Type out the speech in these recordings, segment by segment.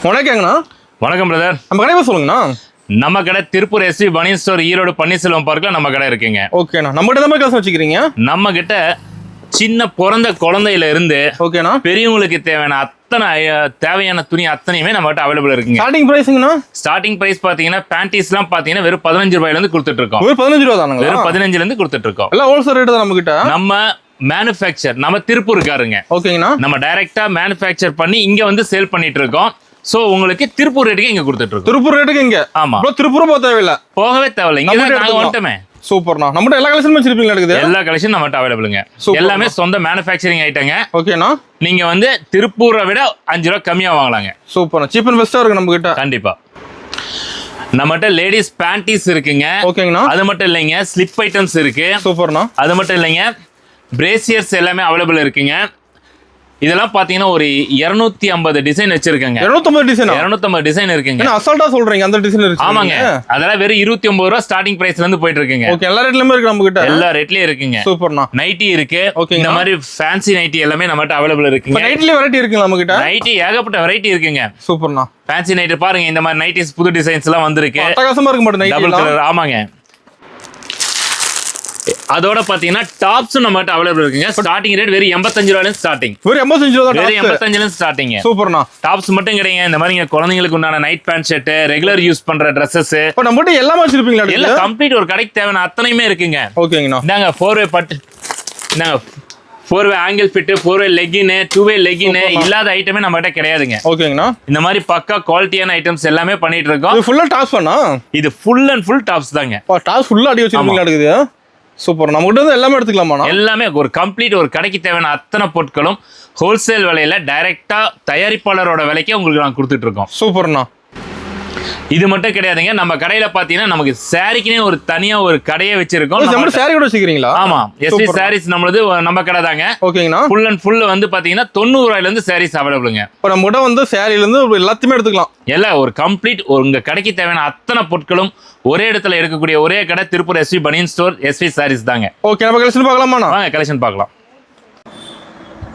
வணக்கங்கண்ணா. வணக்கம் பிரதர். நம்ம கடை சொல்லுங்கண்ணா. நம்ம கடை திருப்பூர் எஸ்வி பனியன் ஸ்டோர், ஈரோடு பன்னீர்செல்வம் பார்க்ல நம்ம கடை இருக்குங்க. ஓகேண்ணா. நம்ம கிட்ட தான் கிளாஸ் வச்சுக்கிறீங்க. நம்ம கிட்ட சின்ன பிறந்த குழந்தையில இருந்து ஓகேண்ணா பெரியவங்களுக்கு தேவையான தேவையான துணி அத்தனையுமே நம்ம கிட்ட அவைலபிள் இருக்குங்க. ஸ்டார்டிங் பிரைஸ்ங்கண்ணா? ஸ்டார்டிங் பிரைஸ் பாத்தீங்கன்னா பேண்டிஸ்லாம் பாத்தீங்கன்னா வெறும் 15 ரூபாயில இருந்து கொடுத்துட்டு இருக்கோம். வெறும் 15 ரூபா தானுங்க? வெறும் 15 இருந்து கொடுத்துட்டு இருக்கோம். எல்லாம் ஹோல்சேல் ரேட் தான் நம்ம கிட்ட. நம்ம மேனுஃபேக்சர் நம்ம திருப்பூருக்காருங்க. ஓகேங்கண்ணா. நம்ம டைரக்டா மேனுஃபேக்சர் பண்ணி இங்க வந்து சேல் பண்ணிட்டு இருக்கோம். சோ உங்களுக்கு திருப்பூர் ரேட்டுக்கு இங்க கொடுத்துட்டு இருக்கோம். திருப்பூர் ரேட்டுக்கு இங்க? ஆமா. திருப்பூர் போக தேவையில்லை. போகவே தேவையில்லை. இங்க நாங்க வந்துட்டோமே. சூப்பர்ண்ணா. நம்மகிட்ட எல்லா கலெக்ஷனும் வச்சிருப்பீங்களா? இருக்குது எல்லா கலெக்ஷன் நம்மகிட்ட அவைலபிளுங்க. எல்லாமே சொந்த மேனுஃபேக்சரிங் ஐட்டங்க. ஓகேண்ணா. நீங்க வந்து திருப்பூரை விட 5 ரூபா கம்மியா வாங்கலாங்க. சூப்பர்ண்ணா. சீப் அண்ட் பெஸ்டா இருக்கு நம்ம கிட்ட. கண்டிப்பா. நம்மகிட்ட லேடிஸ் பேண்டிஸ் இருக்குங்க. ஓகேங்கண்ணா. அது மட்டும் இல்லைங்க, ஸ்லிப் ஐட்டம்ஸ் இருக்கு. சூப்பர்ண்ணா. அது மட்டும் இல்லைங்க, பிரேசியர்ஸ் எல்லாமே அவைலபிள் இருக்குங்க. இதெல்லாம் பாத்தீங்கன்னா ஒரு 250 டிசைன் வச்சிருக்கேங்க. 250 டிசைன்? 250 டிசைன் இருக்குங்க. அசால்ட்டா சொல்றீங்க அந்த டிசைன் இருக்கு? ஆமாங்க. அதெல்லாம் வெறும் 29 ரூபா ஸ்டார்டிங் பிரைஸ்ல இருந்து போயிட்டு இருக்குங்க. ஓகே. எல்லா ரேட்லயுமே இருக்கு நம்ம கிட்ட. எல்லா ரேட்லயும் இருக்குங்க. சூப்பர்ண்ணா. நைட்டி இருக்கு. ஓகே. இந்த மாதிரி ஃபேன்சி நைட்டி எல்லாமே நம்மகிட்ட அவைலபிள் இருக்குங்க. நைட்லயே வெரைட்டி இருக்குங்க நம்ம கிட்ட? நைட்டி ஏகப்பட்ட வெரைட்டி இருக்குங்க. சூப்பர்ண்ணா. ஃபேன்சி நைட்டி பாருங்க, இந்த மாதிரி நைட்டிஸ் புது டிசைன்ஸ் எல்லாம் வந்திருக்கு. அட்டகாசமா இருக்கு மாட்டேன் நைட்டி. Double colour. ஆமாங்க. அதோட பாத்தீங்கன்னா டாப்ஸும் நம்மகிட்ட அவைலபிள் இருக்குங்க. ஸ்டார்டிங் ரேட் வெறும் 85 ரூபாயில ஸ்டார்டிங். வெறும் 85 ரூபா தான். வெறும் 85ல ஸ்டார்டிங். சூப்பர்ண்ணா. டாப்ஸ் மட்டும் கிடையாது, இந்த மாதிரி குழந்தைங்களுக்கு உண்டான night pant shirt, regular use பண்ற Dresses, இப்போ நம்ம கிட்ட எல்லாமே வச்சிருப்பீங்களா? எல்லாம் கம்ப்ளீட் ஒரு கடைக்கு தேவையான அத்தனையுமே இருக்குங்க. ஓகேங்கண்ணா. இந்தாங்க 4-வே பட்டு, இந்தாங்க 4-வே ஆங்கிள் ஃபிட், 4-வே லெகின், 2-வே லெகின், இல்லாத ஐட்டமே நம்ம கிட்ட கிடையாதுங்க. ஓகேங்கண்ணா. இந்த மாதிரி பக்கா குவாலிட்டியான ஐட்டம்ஸ் எல்லாமே பண்ணிட்டு இருக்கோம். இது ஃபுல்லா டாப்ஸ் பண்ணா? இது ஃபுல் அண்ட் ஃபுல் டாப்ஸ் தாங்க. டாப்ஸ் ஃபுல்லா அடி வச்சிருக்கீங்களா? இருக்குது. சூப்பர். நம்ம கிட்ட வந்து எல்லாமே எடுத்துக்கலாமா? எல்லாமே ஒரு கம்ப்ளீட் ஒரு கடைக்கு தேவையான அத்தனை பொருட்களும் ஹோல்சேல் விலையில டைரக்டா தயாரிப்பாளரோட விலைக்கே உங்களுக்கு நான் கொடுத்துட்டு இருக்கோம். சூப்பர்ண்ணா. இது மட்டும் கிடையாதுங்க, நம்ம கடையில பாத்தீங்கன்னா நமக்கு சாரிக்குனே ஒரு தனியா ஒரு கடையே வச்சிருக்கோம். நம்ம சாரி கூட வச்சிருக்கீங்களா? ஆமா. எஸ்வி சாரீஸ் நம்மளது நம்ம கடை தாங்க. ஓகேங்கண்ணா. ஃபுல் அண்ட் ஃபுல் வந்து பாத்தீங்கன்னா 90 ரூபாயில இருந்து சாரீஸ் அவைலபிளுங்க. இப்போ நம்ம கிட்ட வந்து சாரில இருந்து எல்லாத்தையுமே எடுத்துக்கலாம். எல்லாம் ஒரு கம்ப்ளீட் உங்க கடைக்கு தேவையான அத்தனை பொருட்களும் ஒரே இடத்துல இருக்கக்கூடிய ஒரே கடை திருப்பூர் எஸ்வி பனியன் ஸ்டோர், எஸ்வி சாரீஸ் தாங்க. ஓகே. நம்ம கலெக்ஷன் பார்க்கலாமா? வாங்க கலெக்ஷன் பார்க்கலாம்.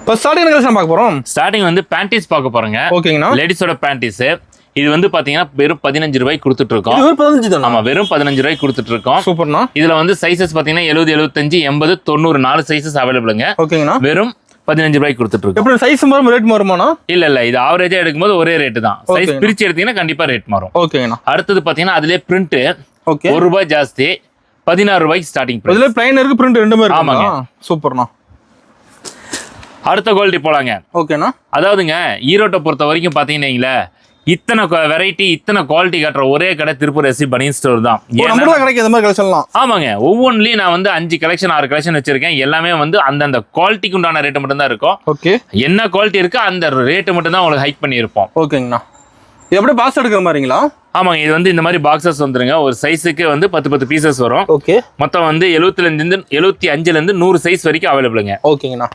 இப்போ ஸ்டார்டிங் கலெக்ஷன் பார்க்க போறோம். ஸ்டார்டிங் வந்து பேண்டிஸ் பார்க்க போறோங்க. ஓகேங்கண்ணா. லேடிஸோட பேண்டிஸ். இது வந்து பாத்தீங்கன்னா வெறும் 15 ரூபாய்க்கு கொடுத்துட்டு இருக்கோம். வெறும் 15 தான்? ஆமா, வெறும் 15 ரூபாய்க்கு கொடுத்துட்டு இருக்கோம். சூப்பர்ண்ணா. இதுல வந்து சைஸஸ் பாத்தீங்கன்னா 70, 75, 80, 90 4 சைஸஸ் அவைலபிளுங்க. ஓகேங்கண்ணா. வெறும் 15 ரூபாய்க்கு கொடுத்துட்டு இருக்கோம். எப்படி சைஸ் மாறும், ரேட் மாறுமாண்ணா? இல்ல இது ஆவரேஜா எடுக்கும்போது ஒரே ரேட் தான். சைஸ் பிரிச்சு எடுத்தீங்கன்னா கண்டிப்பா ரேட் மாறும். ஓகேங்கண்ணா. அடுத்தது பாத்தீங்கன்னா அதுலயே பிரிண்ட். ஓகே. 1 ரூபாய் ஜாஸ்தி, 16 ரூபாய்க்கு ஸ்டார்டிங் பிரைஸ். இதுல பிளைன் இருக்கு, பிரிண்ட் ரெண்டுமே இருக்கு. ஆமாங்க. சூப்பர்ண்ணா. அடுத்த குவாலிட்டி போலாங்க. ஓகேண்ணா. அதாவதுங்க ஈரோட்டை பொறுத்த வரைக்கும் பாத்தீங்கன்னா இத்தனை வெரைட்டி இத்தனை குவாலிட்டி காட்டுற ஒரே கடை திருப்பூர் எஸ்வி பனியன் ஸ்டோர் தான். கிடைக்கும் இந்த மாதிரி கலெக்ஷன்லாம். ஆமாங்க. ஒவ்வொன்றிலையும் நான் வந்து 5 கலெக்ஷன் 6 கலெக்ஷன் வச்சிருக்கேன். எல்லாமே வந்து அந்தந்த குவாலிட்டிக்கு உண்டான ரேட்டு மட்டும் தான் இருக்கும். ஓகே. என்ன குவாலிட்டி இருக்கோ அந்த ரேட்டு மட்டும் தான் உங்களுக்கு ஹைக் பண்ணியிருப்போம். ஓகேங்கண்ணா. இது அப்படியே பாக்ஸ் எடுக்கிற மாதிரிங்களா? ஆமாங்க. இது வந்து இந்த மாதிரி பாக்ஸஸ் வந்துருங்க. ஒரு சைஸுக்கு வந்து 10 பீசஸ் வரும். ஓகே. மொத்தம் வந்து 75 இருந்து 100 சைஸ் வரைக்கும் அவைலபிளுங்க. ஓகேங்கண்ணா.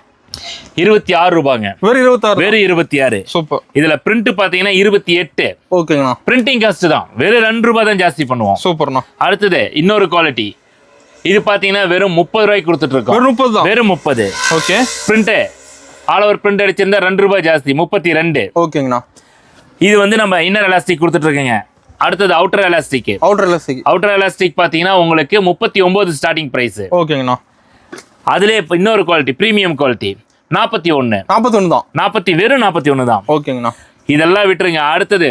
26 ரூபாங்க. வெறும் 26? வெறும் 26. சூப்பர். இதுல பிரிண்ட் பாத்தீங்கன்னா 28. ஓகேங்கண்ணா. பிரிண்டிங் காஸ்ட் தான் வெறும் 2 ரூபாய் தான் ஜாஸ்தி பண்ணுவோம். சூப்பர்ண்ணா. அடுத்தது இன்னொரு குவாலிட்டி. இது பாத்தீங்கன்னா வெறும் 30 ரூபாய்க்கு கொடுத்துட்டு இருக்கோம். வெறும் 30 தான்? வெறும் 30. Okay. Print all over print அடிச்சிருந்தா 2 ரூபாய் ஜாஸ்தி, 32. ஓகேங்கண்ணா. இது வந்து நம்ம இன்னர் எலாஸ்டிக் கொடுத்துட்டு இருக்கேங்க. அடுத்தது அவுட்டர் எலாஸ்டிக். அவுட்டர் எலாஸ்டிக் பாத்தீங்கன்னா உங்களுக்கு 39 ஸ்டார்டிங் பிரைஸ். ஓகேங்கண்ணா. அதுல இன்னொரு குவாலிட்டி பிரீமியம் குவாலிட்டி 41 தான். 40 வெறும் 41 தான். ஓகேங்கண்ணா. இதெல்லாம் விட்டுருங்க. அடுத்தது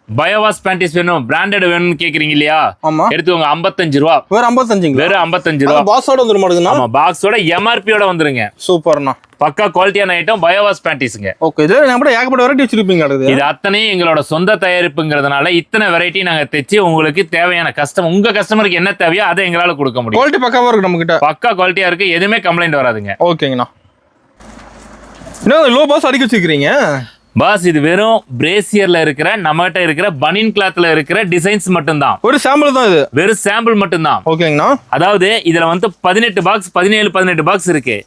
பயோவாஸ் பேண்டிஸ் வேணும், பிராண்டட் வேணும்னு கேக்குறீங்க இல்லையா? ஆமா. எடுத்துக்கோங்க 55 ரூபா. வெறும் 55? வெறும் 55 ரூபா. பாக்ஸோட வந்துரு மாட்டேங்குதுண்ணா? ஆமா, பாக்ஸோட எம்ஆர்பியோட வந்துருங்க. சூப்பர்ண்ணா. பக்கா குவாலிட்டியான ஐட்டம் பயோவாஸ் பேண்டிஸ்ங்க. ஓகே. இதுல நம்ம ஏகப்பட்ட வெரைட்டி வச்சிருப்பீங்க. இது அத்தனையும் எங்களோட சொந்த தயாரிப்புங்கிறதுனால இத்தனை வெரைட்டி நாங்க தைச்சு உங்களுக்கு தேவையான உங்க கஸ்டமருக்கு என்ன தேவையோ அதை எங்களால கொடுக்க முடியும். குவாலிட்டி பக்காவா இருக்கு நம்ம கிட்ட. பக்கா குவாலிட்டியா இருக்கு, எதுவுமே கம்ப்ளைண்ட் வராதுங்க. ஓகேங்கண்ணா. என்ன லோ பாஸ் அடிக்க வச்சிருக்கீங்க? பாஸ் இது வெறும் பிரேசியர்ல இருக்கிற நம்மகிட்ட இருக்கிற பனியன் கிளாத்ல இருக்கிற டிசைன்ஸ் மட்டும் தான். ஒரு சாம்பிள் தான் இது? வெறும் சாம்பிள் மட்டும் தான். ஓகேங்கண்ணா. அதாவது இதுல வந்து 18 பாக்ஸ் 17 பாக்ஸ் இருக்கு.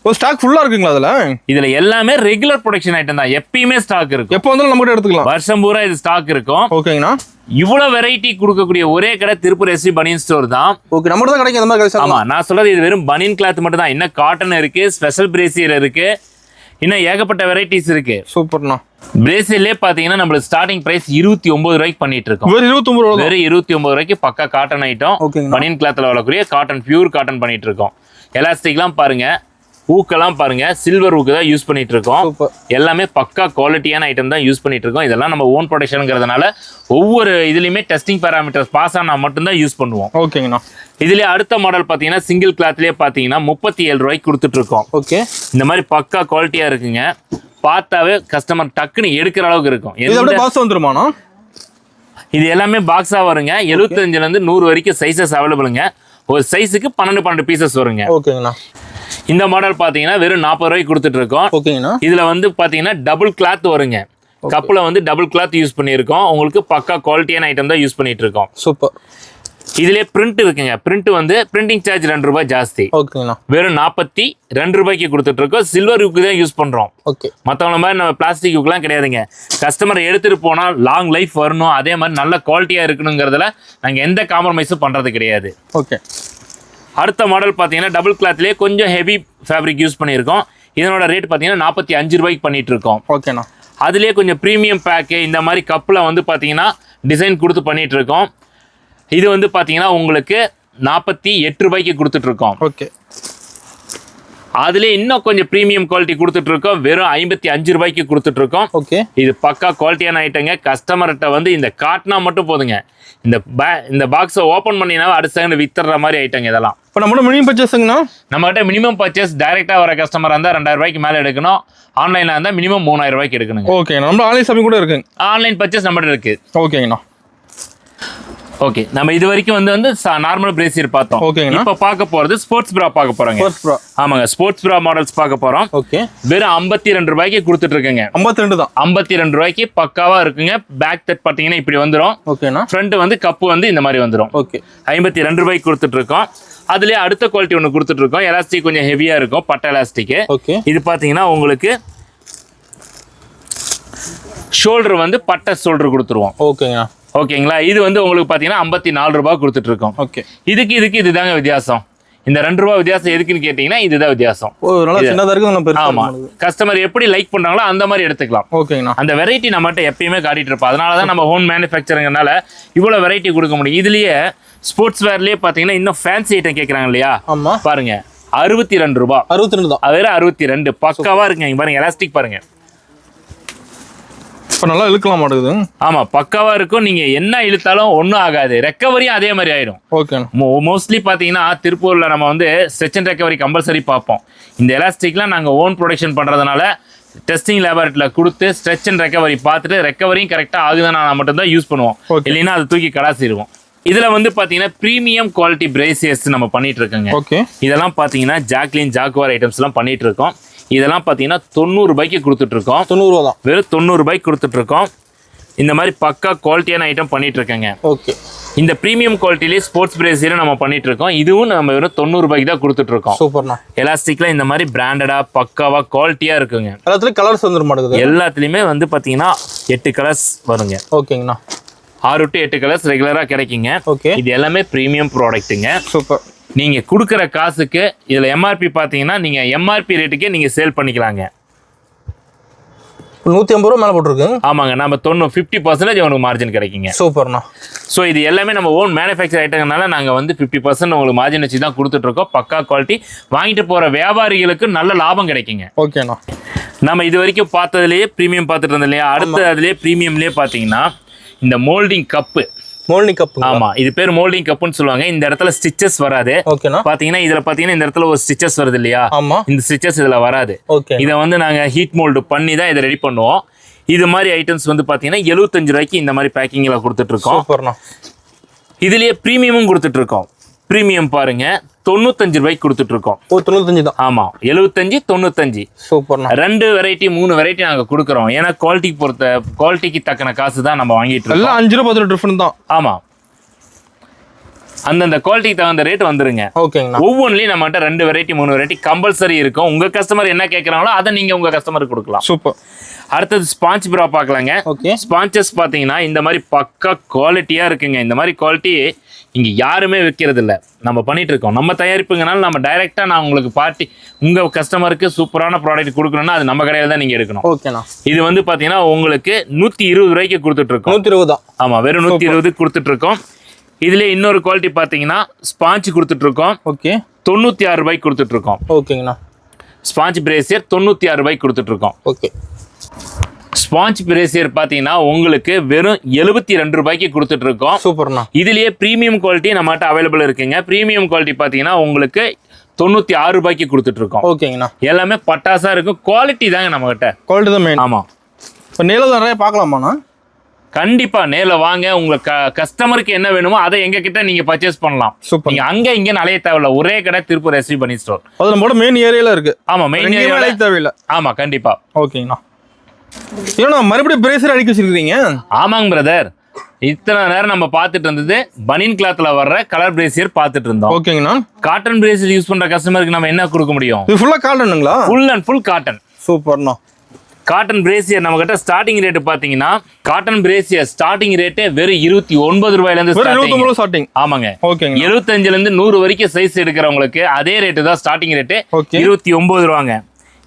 ஒரு ஸ்டாக் ஃபுல்லா இருக்குங்களா அதுல? இதுல எல்லாமே ரெகுலர் ப்ரொடக்ஷன் ஐட்டம் தான். எப்பயுமே ஸ்டாக் இருக்கும். எப்போ வந்தாலும் நம்ம கிட்ட எடுத்துக்கலாம். வருஷம் பூரா இது ஸ்டாக் இருக்கும். ஓகேங்கண்ணா. இவ்வளவு வெரைட்டி கொடுக்கக்கூடிய ஒரே கடை திருப்பூர் எஸ்வி பனியன் ஸ்டோர் தான். ஓகே. நம்ம தான் கிடைக்கும் இந்த மாதிரி கலெக்ஷன். ஆமா, நான் சொல்றது இது வெறும் பனியன் கிளாத் மட்டும் தான். இன்னும் காட்டன் இருக்கு, ஸ்பெஷல் பிரேசியர் இருக்கு, இன்னும் ஏகப்பட்ட வெரைட்டிஸ் இருக்கு. சூப்பர்ண்ணா. பிரேசிலே பாத்தீங்கன்னா நம்மளுக்கு ஸ்டார்டிங் பிரைஸ் 29 ரூபாய்க்கு பண்ணிட்டு இருக்கோம். வெறும் 29 ரூபாய். வெறும் 29 ரூபாய்க்கு பக்கா காட்டன் ஐட்டம், பனியன் கிளாத்ல வரக்கூடிய காட்டன், பியூர் காட்டன் பண்ணிட்டு இருக்கோம். எலாஸ்டிக்லாம் பாருங்க, ஊக்கெல்லாம் பாருங்க, சில்வர் ஊக்கு தான் யூஸ் பண்ணிட்டு இருக்கோம். எல்லாமே பக்கா குவாலிட்டியான ஐட்டம் தான் யூஸ் பண்ணிட்டு இருக்கோம். இதெல்லாம் நம்ம ஓன் ப்ரொடக்ஷனுங்கிறதுனால ஒவ்வொரு இதுலயுமே டெஸ்டிங் பேராமீட்டர்ஸ் பாஸ் ஆனா மட்டும்தான் யூஸ் பண்ணுவோம். ஓகேங்கண்ணா. இதுலயே அடுத்த மாடல் பாத்தீங்கன்னா சிங்கிள் கிளாத்லயே பாத்தீங்கன்னா 37 ரூபாய்க்கு கொடுத்துட்டு இருக்கோம். ஓகே. இந்த மாதிரி பக்கா குவாலிட்டியா இருக்குங்க. பார்த்தாவே கஸ்டமர் டக்குன்னு எடுக்கிற அளவுக்கு இருக்கும். பாக்ஸ் வந்துருமாண்ணா? இது எல்லாமே பாக்ஸா வருங்க. 75ல இருந்து 100 வரைக்கும் சைஸஸ் அவைலபிளுங்க. ஒரு சைஸுக்கு 12 பீசஸ் வருங்க. ஓகேங்கண்ணா. இந்த மாடல் பாத்தீங்கன்னா வெறும் 40 ரூபாய்க்கு கொடுத்துட்டு இருக்கோம். ஓகேங்கண்ணா. இதுல வந்து பாத்தீங்கன்னா டபுள் கிளாத் வருங்க. கப்ல வந்து டபுள் கிளாத் யூஸ் பண்ணியிருக்கோம். உங்களுக்கு பக்கா குவாலிட்டியான ஐட்டம் தான் யூஸ் பண்ணிட்டு இருக்கோம். சூப்பர். இதுலயே பிரிண்ட் இருக்குங்க. பிரிண்ட் வந்து பிரிண்டிங் சார்ஜ் 2 ரூபாய் ஜாஸ்தி. ஓகேண்ணா. வெறும் 42 ரூபாய்க்கு கொடுத்துட்டு இருக்கோம். சில்வர் யூக்கு தான் யூஸ் பண்றோம். ஓகே. மற்றவங்க மாதிரி நம்ம பிளாஸ்டிக் யூக்லாம் கிடையாதுங்க. கஸ்டமர் எடுத்துட்டு போனா லாங் லைஃப் வரணும், அதே மாதிரி நல்ல குவாலிட்டியா இருக்கணுங்கிறதுல நாங்க எந்த காம்ப்ரமைஸும் பண்றது கிடையாது. ஓகே. அடுத்த மாடல் பார்த்தீங்கன்னா டபுள் கிளாத்லேயே கொஞ்சம் ஹெவி ஃபேப்ரிக் யூஸ் பண்ணியிருக்கோம். இதனோட ரேட் பார்த்தீங்கன்னா 45 ரூபாய்க்கு பண்ணிட்டு இருக்கோம். ஓகேண்ணா. அதுலேயே கொஞ்சம் ப்ரீமியம் பேக்கு இந்த மாதிரி கப்பில் வந்து பார்த்தீங்கன்னா டிசைன் கொடுத்து பண்ணிட்டு இருக்கோம். இது வந்து பார்த்தீங்கன்னா உங்களுக்கு 48 ரூபாய்க்கு கொடுத்துட்டு இருக்கோம். ஓகே. அதுலேயே இன்னும் கொஞ்சம் ப்ரீமியம் குவாலிட்டி கொடுத்துட்டு இருக்கோம். வெறும் 55 ரூபாய்க்கு கொடுத்துட்டு இருக்கோம். ஓகே. இது பக்கா குவாலிட்டியான ஐட்டங்க. கஸ்டமர்கிட்ட வந்து இந்த காட்டினா மட்டும் போதுங்க, இந்த பாக்ஸை ஓப்பன் பண்ணினா அடுத்த செகண்ட் வித்துற மாதிரி ஐட்டங்க இதெல்லாம். இப்போ நம்மளோட மினிமம் பர்ச்சேஸுங்கண்ணா? நம்மகிட்ட மினிமம் பர்ச்சேஸ் டைரெக்டாக வர கஸ்டமர் இருந்தால் 2000 ரூபாய்க்கு மேலே எடுக்கணும். ஆன்லைனில் இருந்தால் மினிமம் 3000 ரூபாய்க்கு எடுக்கணுங்க. ஓகேண்ணா. நம்ம ஆன்லைன் ஷாப்பிங் கூட இருக்குங்க. ஆன்லைன் பர்ச்சேஸ் நம்மகிட்ட இருக்கு. ஓகேங்கண்ணா. ஓகே, நம்ம இது வரைக்கும் வந்து நார்மல் பிரேசியர் பார்த்தோம். ஓகேங்கண்ணா. இப்போ பார்க்க போகிறது ஸ்போர்ட்ஸ் ப்ரா பார்க்க போகிறோங்க. ஸ்போர்ட்ஸ் ப்ரா. ஆமாங்க, ஸ்போர்ட்ஸ் ப்ரா மாடல்ஸ் பார்க்க போகிறோம். ஓகே. வெறும் 52 ரூபாய்க்கு கொடுத்துட்டு இருக்குங்க. 52 தான். 52 ரூபாய்க்கு பக்காவாக இருக்குங்க. பேக் தட் பார்த்தீங்கன்னா இப்படி வந்துடும். ஓகேண்ணா. ஃப்ரண்ட் வந்து கப்பு வந்து இந்த மாதிரி வந்துடும். ஓகே. 52 ரூபாய்க்கு கொடுத்துட்டு இருக்கோம். அதுலேயே அடுத்த குவாலிட்டி ஒன்று கொடுத்துட்டு இருக்கோம். எலாஸ்டிக் கொஞ்சம் ஹெவியாக இருக்கும், பட்டை எலாஸ்டிக்கு. ஓகே. இது பார்த்தீங்கன்னா உங்களுக்கு ஷோல்டர் வந்து பட்டை ஷோல்டர் கொடுத்துருவோம். ஓகேங்கண்ணா. ஓகேங்களா. இது வந்து உங்களுக்கு பார்த்தீங்கன்னா 54 ரூபாய் கொடுத்துட்டு இருக்கோம். ஓகே. இதுக்கு இதுதாங்க வித்தியாசம். இந்த 2 ரூபாய் வித்தியாசம் எதுக்குன்னு கேட்டீங்கன்னா இதுதான் வித்தியாசம். ஆமா, கஸ்டமர் எப்படி லைக் பண்றாங்களோ அந்த மாதிரி எடுத்துக்கலாம். ஓகேங்கண்ணா. அந்த வெரைட்டி நம்மகிட்ட எப்பயுமே காட்டிட்டு இருப்போம். அதனாலதான் நம்ம ஹோம் மேனுஃபேக்சரிங்னால இவ்வளவு வெரைட்டி கொடுக்க முடியும். இதுலயே ஸ்போர்ட்ஸ் வேர்லயே பாத்தீங்கன்னா இன்னும் ஃபேன்சி ஐட்டம் கேட்கறாங்க இல்லையா? ஆமா. பாருங்க 62 ரூபாய். 62 தான். வேற 62 பக்காவா இருக்குங்க. பாருங்க எலாஸ்டிக் பாருங்க. இப்போ நல்லா இழுக்கலாம் மாட்டேங்குது. ஆமா, பக்காவா இருக்கும். நீங்க என்ன இழுத்தாலும் ஒன்றும் ஆகாது. ரெக்கவரியும் அதே மாதிரி ஆயிடும். ஓகே. மோஸ்ட்லி பாத்தீங்கன்னா திருப்பூர்ல நம்ம வந்து ஸ்ட்ரெச் அண்ட் ரெக்கவரி கம்பல்சரி பார்ப்போம். இந்த எலாஸ்டிக்லாம் நாங்க ஓன் ப்ரொடக்ஷன் பண்றதுனால டெஸ்டிங் லேபரேட்டரியில் கொடுத்து ஸ்ட்ரெச் அண்ட் ரெக்கவரி பார்த்துட்டு ரெக்கவரியும் கரெக்டாக ஆகுதுன்னா மட்டும்தான் யூஸ் பண்ணுவோம். இல்லைன்னா அது தூக்கி கடாசிடுவோம். இதுல வந்து பாத்தீங்கன்னா பிரீமியம் குவாலிட்டி பிரேசியர்ஸ் நம்ம பண்ணிட்டு இருக்கோங்க. ஓகே. இதெல்லாம் பாத்தீங்கன்னா ஜாக்லின் ஜாக்குவார் ஐட்டம்ஸ் எல்லாம் பண்ணிட்டு இருக்கோம். இதெல்லாம் பார்த்தீங்கன்னா 90 ரூபாய்க்கு கொடுத்துட்டு இருக்கோம். 90 ரூபா தான். வெறும் 90 ரூபாய்க்கு கொடுத்துட்டு இருக்கோம். இந்த மாதிரி பக்கா குவாலிட்டியான ஐட்டம் பண்ணிட்டு இருக்கேங்க. ஓகே. இந்த பிரீமியம் குவாலிட்டிலேயே ஸ்போர்ட்ஸ் பிரேசியர் நம்ம பண்ணிட்டு இருக்கோம். இதுவும் நம்ம வெறும் 90 ரூபாய்க்கு தான் கொடுத்துட்டு இருக்கோம். சூப்பர்ண்ணா. எலாஸ்டிக்ல இந்த மாதிரி பிராண்டடா பக்காவா குவாலிட்டியா இருக்குங்க. எல்லாத்துலயும் கலர்ஸ் வந்துட மாட்டேங்குது. எல்லாத்துலயுமே வந்து பாத்தீங்கன்னா 8 கலர்ஸ் வருங்க. ஓகேங்கண்ணா. 6 to 8 கலர்ஸ் ரெகுலரா கிடைக்குங்க. ஓகே. இது எல்லாமே பிரீமியம் ப்ராடக்ட்டுங்க. சூப்பர். நீங்க கொடுக்குற காசுக்கு இதுல எம்ஆர்பி பாத்தீங்கன்னா நீங்க எம்ஆர்பி ரேட்டுக்கே நீங்க சேல் பண்ணிக்கலாங்க. 150 ரூபா மேல போட்டுருக்கு. ஆமாங்க, நம்ம 50% உங்களுக்கு மார்ஜின் கிடைக்குங்க. சூப்பர்ண்ணா. ஸோ இது எல்லாமே நம்ம ஓன் மேனுஃபேக்சர் ஐட்டங்கனால நாங்கள் வந்து 50% உங்களுக்கு மார்ஜின் வச்சு தான் கொடுத்துட்டு இருக்கோம். பக்கா குவாலிட்டி. வாங்கிட்டு போற வியாபாரிகளுக்கு நல்ல லாபம் கிடைக்குங்க. ஓகேண்ணா. நம்ம இது வரைக்கும் பார்த்ததுலேயே ப்ரீமியம் பார்த்துட்டு இருந்தோம் இல்லையா? அடுத்து அதுலேயே ப்ரீமியம்லேயே பார்த்தீங்கன்னா இந்த மோல்டிங் கப்பு. Moulding cup. ஆமா, இது பேர் மோல்டிங் கப்னு சொல்லுவாங்க. இந்த இடத்துல ஸ்டிச்சஸ் வராது. ஓகேண்ணா. பாத்தீங்கன்னா இதுல பாத்தீங்கன்னா இந்த இடத்துல ஒரு ஸ்டிச்சஸ் வருது இல்லையா? ஆமா. இந்த ஸ்டிச்சஸ் இதுல வராது. ஓகே. இதை வந்து நாங்க ஹீட் மோல்டு பண்ணி தான் இதை ரெடி பண்ணுவோம். இது மாதிரி ஐட்டம்ஸ் வந்து பாத்தீங்கன்னா 75 ரூபாய்க்கு இந்த மாதிரி பேக்கிங்ல கொடுத்துட்டு இருக்கோம். சூப்பர்ண்ணா. இதுலயே பிரீமியமும் கொடுத்துட்டு இருக்கோம். பிரீமியம் பாருங்க 95 ரூபாய்க்கு கொடுத்துட்டு இருக்கோம். 95 தான். ஆமா, 75 95. சூப்பர்ண்ணா. 2 வெரைட்டி 3 வெரைட்டி நாங்க கொடுக்குறோம். ஏன்னா குவாலிட்டிக்கு தக்கன காசு தான் நம்ம வாங்கிட்டு இருக்கோம். எல்லாம் 5 ரூபாய் 10 டிஃபரன்ஸ் தான். ஆமா, அந்தந்த குவாலிட்டிக்கு தகுந்த ரேட் வந்துருங்க. ஓகேங்கண்ணா. ஒவ்வொன்றிலையும் நம்மகிட்ட 2 வெரைட்டி 3 வெரைட்டி கம்பல்சரி இருக்கும். உங்க கஸ்டமர் என்ன கேட்கறாங்களோ அதை நீங்க உங்க கஸ்டமருக்கு கொடுக்கலாம். சூப்பர். அடுத்தது ஸ்பாஞ்ச் ப்ரா பார்க்கலாங்க. ஓகே. ஸ்பாஞ்சஸ் பார்த்தீங்கன்னா இந்த மாதிரி பக்கா குவாலிட்டியா இருக்குங்க. இந்த மாதிரி குவாலிட்டி இங்க யாருமே விற்கிறது இல்லை. நம்ம பண்ணிட்டு இருக்கோம். நம்ம தயாரிப்புங்கனால நம்ம டைரக்டா நான் உங்களுக்கு பார்ட்டி உங்க கஸ்டமருக்கு சூப்பரான ப்ராடக்ட் கொடுக்கணும்னா அது நம்ம கடையில தான் நீங்க எடுக்கணும். ஓகேண்ணா. இது வந்து பாத்தீங்கன்னா உங்களுக்கு 120 ரூபாய்க்கு கொடுத்துட்டு இருக்கோம். 120 தான். ஆமா, வெறும் 120 கொடுத்துட்டு இருக்கோம். இதுல இன்னொரு குவாலிட்டி பாத்தீங்கன்னா ஸ்பாஞ்ச் கொடுத்துட்டு இருக்கோம். ஓகே. 96 ரூபாய்க்கு கொடுத்துட்டு இருக்கோம். ஓகேங்கண்ணா. ஸ்பாஞ்ச் பிரேசியர் 96 ரூபாய்க்கு கொடுத்துட்டு இருக்கோம். ஓகே. ஸ்பாஞ்ச் பிரேசியர் பாத்தீங்கன்னா உங்களுக்கு வெறும் 72 ரூபாய்க்கு கொடுத்துட்டு இருக்கோம். சூப்பர்ண்ணா. இதுலயே பிரீமியம் குவாலிட்டி நம்மகிட்ட அவைலபிள் இருக்குங்க. பிரீமியம் குவாலிட்டி பாத்தீங்கன்னா உங்களுக்கு 96 ரூபாய்க்கு கொடுத்துட்டு இருக்கோம். ஓகேங்கண்ணா. எல்லாமே பட்டாசா இருக்கும். குவாலிட்டி தாங்க நம்ம கிட்ட. குவாலிட்டி தான் மெயின். ஆமா. இப்போ நேரில் நிறைய பார்க்கலாமாண்ணா? கண்டிப்பா நேர்ல வாங்க. உங்க கஸ்டமருக்கு என்ன வேணுமோ அதை எங்க கிட்ட நீங்க பர்ச்சேஸ் பண்ணலாம். சூப்பர். நீங்க அங்க இங்க அலைய தேவையில்ல. ஒரே கடை திருப்பூர் எஸ்வி பனி ஸ்டோர். அது நம்மளோட மெயின் ஏரியால இருக்கு. ஆமா, மெயின் ஏரியால அலைய தேவையில்ல. ஆமா, கண்டிப்பா. ஓகேங்கண்ணா. ஏன்னா மறுபடியும் பிரேசர் அடிக்க வச்சிருக்கீங்க? ஆமாங்க பிரதர். இத்தனை நேரம் நம்ம பார்த்துட்டு இருந்தது பனியன் கிளாத்ல வர்ற கலர் பிரேசியர் பார்த்துட்டு இருந்தோம். ஓகேங்கண்ணா. காட்டன் பிரேசியர் யூஸ் பண்ற கஸ்டமருக்கு நம்ம என்ன கொடுக்க முடியும்? இது ஃபுல்லா காட்டனுங்களா? Full and full cotton. சூப்பர்ண்ணா. காட்டன் பிரேசியர் நம்ம கிட்ட ஸ்டார்டிங் ரேட் பாத்தீங்கன்னா காட்டன் பிரேசியர் ஸ்டார்டிங் ரேட்டே வெறும் 29 ரூபாயில இருந்து ஸ்டார்டிங். ஆமாங்க. ஓகேங்க. 75ல இருந்து 100 வரைக்கும் சைஸ் எடுக்கிறவங்களுக்கு அதே ரேட்டு தான் ஸ்டார்டிங் ரேட்டு. 29 ரூபாங்க.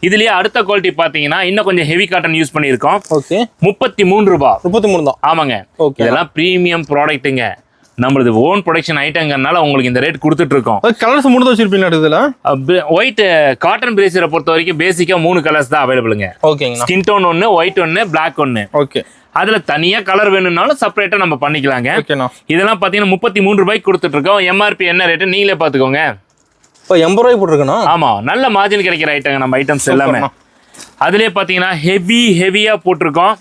இதுலயே அடுத்த குவாலிட்டி பாத்தீங்கன்னா இன்னும் கொஞ்சம் ஹெவி காட்டன் யூஸ் பண்ணிருக்கோம். ஓகே. 33 ரூபாய். 33 தான். ஆமாங்க. இதெல்லாம் பிரீமியம் ப்ராடக்ட்டுங்க. நம்மளது ஓன் ப்ரொடக்ஷன் ஐட்டங்கறனால உங்களுக்கு இந்த ரேட் கொடுத்துட்டு இருக்கோம். கலர்ஸ் மூணு வச்சிருப்பீங்க இதுல? ஒயிட் காட்டன் பிரேசியரை பொறுத்த வரைக்கும் பேசிக்கா 3 கலர்ஸ் தான் அவைலபிளுங்க. ஓகேங்க. ஸ்கின் டோன் ஒன்னு, ஒயிட் ஒன்னு, பிளாக் ஒன்னு. ஓகே. அதுல தனியா கலர் வேணும்னாலும் செப்பரேட்டா நம்ம பண்ணிக்கலாங்க. இதெல்லாம் பாத்தீங்கன்னா 33 ரூபாய்க்கு கொடுத்துட்டு இருக்கோம். எம்ஆர்பி என்ன ரேட்டு நீங்களே பாத்துக்கோங்க. இப்போ 80 ரூபாய் போட்டுருக்கணும். ஆமா, நல்ல மார்ஜின் கிடைக்கிற ஐட்டங்க நம்ம ஐட்டம்ஸ் எல்லாமே. அதுலயே பாத்தீங்கன்னா ஹெவியா போட்டிருக்கோம்.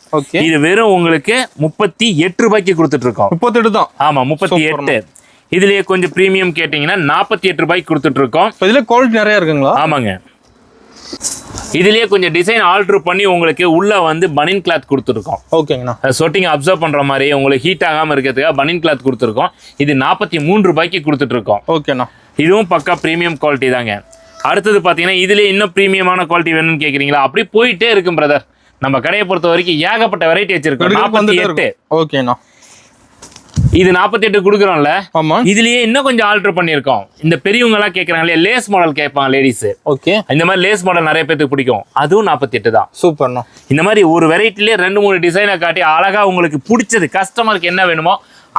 இது வெறும் உங்களுக்கு 38 ரூபாய்க்கு கொடுத்துட்டு இருக்கோம். 38 தான். ஆமா, 38. இதுலயே கொஞ்சம் பிரீமியம் கேட்டீங்கன்னா 48 ரூபாய்க்கு கொடுத்துட்டு இருக்கோம். இதுல குவாலிட்டி நிறைய இருக்குங்களா? ஆமாங்க. இதுலயே கொஞ்சம் டிசைன் ஆல்டர் பண்ணி உங்களுக்கு உள்ள வந்து பனியன் கிளாத் கொடுத்துருக்கோம். ஓகேங்கண்ணா. சொட்டிங் அப்சர்வ் பண்ற மாதிரி உங்களுக்கு ஹீட் ஆகாம இருக்கிறதுக்காக பனியன் கிளாத் கொடுத்துருக்கோம். இது 43 ரூபாய்க்கு கொடுத்துட்டு இருக்கோம். ஓகேண்ணா. இதுவும் பக்கா பிரீமியம் குவாலிட்டி தாங்க. அடுத்தது பாத்தீங்கன்னா இதுல இன்னும் பிரீமியமான குவாலிட்டி வேணும்னு கேக்குறீங்களா? அப்படி போயிட்டே இருக்கும் பிரதர். நம்ம கடையை பொறுத்த வரைக்கும் ஏகப்பட்ட வெரைட்டி வச்சிருக்கோம். 48. ஓகேண்ணா. இது 48 கொடுக்குறோம்ல. ஆமா. இதுலயே இன்னும் கொஞ்சம் ஆல்டர் பண்ணிருக்கோம். இந்த பெரியவங்க எல்லாம் கேக்குறாங்களே லேஸ் மாடல் கேட்பாங்க லேடிஸ். ஓகே. இந்த மாதிரி லேஸ் மாடல் நிறைய பேருக்கு பிடிக்கும். அதுவும் 48 தான். சூப்பர்ண்ணா. இந்த மாதிரி ஒரு வெரைட்டிலே 2-3 டிசைனை காட்டி அழகா உங்களுக்கு பிடிச்சது கஸ்டமருக்கு என்ன வேணுமோ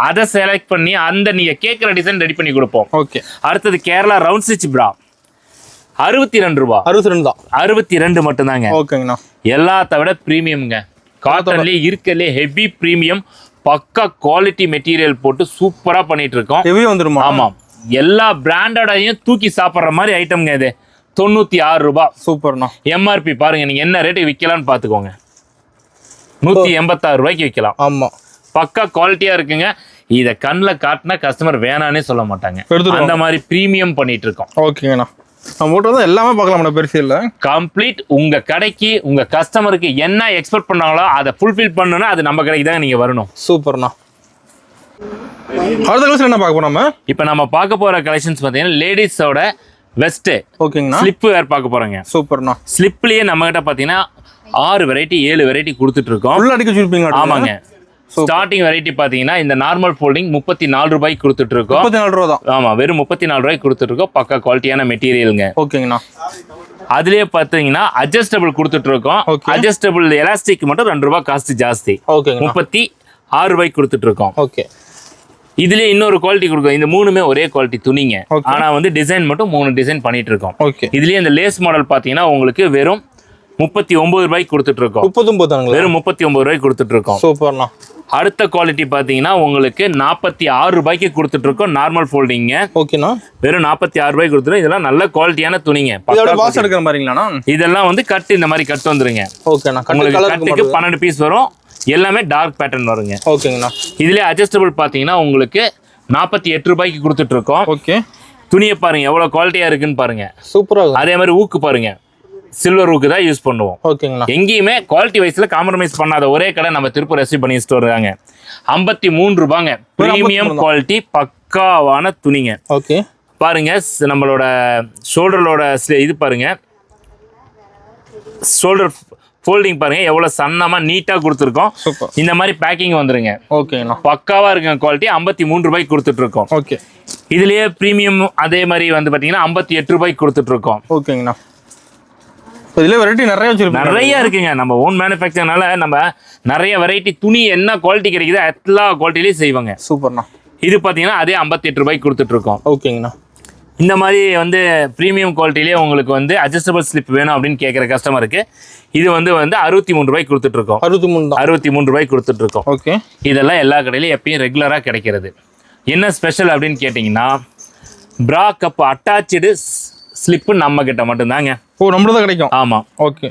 அதை செலக்ட் பண்ணி அந்த நீங்க கேட்கிற டிசைன் ரெடி பண்ணி கொடுப்போம். ஓகே. அடுத்தது கேரளா ரவுண்ட் ஸ்டிச் பிரா 62 ரூபாய். 62 தான். 62 மட்டும் தாங்க. ஓகேங்கண்ணா. எல்லாத்த விட பிரீமியம்ங்க. காட்டன்லயே இருக்கலே ஹெவி பிரீமியம் பக்கா குவாலிட்டி மெட்டீரியல் போட்டு சூப்பரா பண்ணிட்டு இருக்கோம். ஹெவி வந்துருமா? ஆமா, எல்லா பிராண்டடையும் தூக்கி சாப்பிடுற மாதிரி ஐட்டம்ங்க இது. 96 ரூபாய். சூப்பர்ண்ணா. எம்ஆர்பி பாருங்க, நீங்க என்ன ரேட்டு விற்கலாம்னு பாத்துக்கோங்க. 186 ரூபாய்க்கு விற்கலாம். ஆமா, பக்கா குவாலிட்டியா இருக்குங்க. இத கண்ணில் காட்டினா கஸ்டமர் வேணானே சொல்ல மாட்டாங்க. அந்த மாதிரி பிரீமியம் பண்ணிட்டு இருக்கோம். ஓகேங்கண்ணா. நம்ம தான் எல்லாமே பார்க்கலாம் பெருசில் கம்ப்ளீட். உங்க கடைக்கு உங்க கஸ்டமருக்கு என்ன எக்ஸ்பெக்ட் பண்ணாங்களோ அதை ஃபுல்ஃபில் பண்ணணும்னா அது நம்ம கடைக்கு தான் நீங்க வரணும். சூப்பர்ண்ணா. அடுத்த கலெக்ஷன் என்ன பார்க்க போறோம்? இப்போ நம்ம பார்க்க போற கலெக்ஷன்ஸ் பார்த்தீங்கன்னா லேடிஸோட வெஸ்ட். ஓகேங்கண்ணா. ஸ்லிப் வேர் பார்க்க போறோங்க. சூப்பர்ண்ணா. ஸ்லிப்லயே நம்ம கிட்ட பார்த்தீங்கன்னா 6 வெரைட்டி 7 வெரைட்டி கொடுத்துட்டு இருக்கோம். உள்ள அடிக்க வச்சிருப்பீங்க? ஆமாங்க. ஸ்டார்டிங் வெரைட்டி பாத்தீங்கன்னா இந்த நார்மல் ஃபோல்டிங் 34 ரூபாய்க்கு கொடுத்துட்டு இருக்கோம். 34 ரூபா தான். ஆமா, வெறும் 34 ரூபாய்க்கு கொடுத்துட்டு இருக்கோம். பக்கா குவாலிட்டியான மெட்டீரியலுங்க. ஓகேங்கண்ணா. அதுலயே பாத்தீங்கன்னா அட்ஜஸ்டபிள் கொடுத்துட்டு இருக்கோம். அட்ஜஸ்டபிள் எலாஸ்டிக் மட்டும் 2 ரூபாய் காஸ்ட் ஜாஸ்தி. 36 ரூபாய்க்கு கொடுத்துட்டு இருக்கோம். ஓகே. இதுலயே இன்னொரு குவாலிட்டி கொடுக்கும். இந்த மூணுமே ஒரே குவாலிட்டி துணிங்க. ஆனா வந்து டிசைன் மட்டும் 3 டிசைன் பண்ணிட்டு இருக்கோம். இதுலயே இந்த லேஸ் மாடல் பாத்தீங்கன்னா உங்களுக்கு வெறும் 39 ரூபாய்க்கு கொடுத்துட்டு இருக்கோம். 39 வெறும் 39 ரூபாய்க்கு கொடுத்துட்டு இருக்கோம். சூப்பர்ண்ணா. அடுத்த குவாலிட்டி பாத்தீங்கன்னா உங்களுக்கு 46 ரூபாய்க்கு கொடுத்துட்டு இருக்கோம். நார்மல் ஃபோல்டிங்க. ஓகேண்ணா. வெறும் 46 ரூபாய்க்கு கொடுத்துருக்கோம். இதெல்லாம் நல்ல குவாலிட்டியான துணிங்க. வாஷ் எடுக்கிற மாதிரிங்களாண்ணா? இதெல்லாம் வந்து கட் இந்த மாதிரி கட் வந்துருங்க. ஓகேண்ணா. உங்களுக்கு கட்டுக்கு 12 பீஸ் வரும். எல்லாமே டார்க் பேட்டர்ன் வருங்க. ஓகேங்கண்ணா. இதுல அட்ஜஸ்டபிள் பாத்தீங்கன்னா உங்களுக்கு 48 ரூபாய்க்கு கொடுத்துட்டு இருக்கோம். ஓகே. துணியை பாருங்க எவ்வளவு குவாலிட்டியா இருக்குன்னு பாருங்க. சூப்பரா. அதே மாதிரி ஊக்கு பாருங்க, சில்வர் ஊக்கு தான் யூஸ் பண்ணுவோம். ஓகேங்களா. எங்கேயுமே குவாலிட்டி வைஸ்ல காம்ப்ரமைஸ் பண்ணாத ஒரே கடை நம்ம திருப்பூர் எஸ்வி பனி ஸ்டோர் தாங்க. 53 ரூபாங்க. பிரீமியம் குவாலிட்டி பக்கா பக்காவான துணிங்க. ஓகே பாருங்க நம்மளோட ஷோல்டரோட இது பாருங்க, ஷோல்டர் ஃபோல்டிங் பாருங்க எவ்வளவு சன்னமா நீட்டா கொடுத்துருக்கோம். சூப்பர். இந்த மாதிரி பேக்கிங் வந்துருங்க. ஓகேண்ணா. பக்காவா இருக்குங்க. குவாலிட்டி 53 ரூபாய்க்கு கொடுத்துட்டு இருக்கோம். ஓகே. இதுலயே பிரீமியம் அதே மாதிரி வந்து பாத்தீங்கன்னா 58 ரூபாய்க்கு கொடுத்துட்டு இருக்கோம். ஓகேங்கண்ணா. இதுல வெரைட்டி நிறைய வச்சிருக்கோம். நிறைய இருக்குங்க. நம்ம ஓன் மேனுஃபேக்சர்னால நம்ம நிறைய வெரைட்டி துணி என்ன குவாலிட்டி கிடைக்குதோ எல்லா குவாலிட்டிலையும் செய்வாங்க. சூப்பர்ண்ணா. இது பாத்தீங்கன்னா அதே 58 ரூபாய்க்கு கொடுத்துட்டு இருக்கோம். ஓகேங்கண்ணா. இந்த மாதிரி வந்து ப்ரீமியம் குவாலிட்டிலேயே உங்களுக்கு வந்து அட்ஜஸ்டபிள் ஸ்லிப் வேணும் அப்படின்னு கேட்குற கஸ்டமருக்கு இது வந்து 63 ரூபாய்க்கு கொடுத்துட்ருக்கோம். 63 ரூபாய்க்கு கொடுத்துட்ருக்கோம். ஓகே. இதெல்லாம் எல்லா கடையிலையும் எப்பயும் ரெகுலராக கிடைக்கிறது. என்ன ஸ்பெஷல் அப்படின்னு கேட்டிங்கன்னா ப்ரா கப் அட்டாச்சு ஸ்லிப்பு நம்ம கிட்ட மட்டும்தாங்க. ஓ, நம்மள தான் கிடைக்கும். ஆமாம். ஓகே.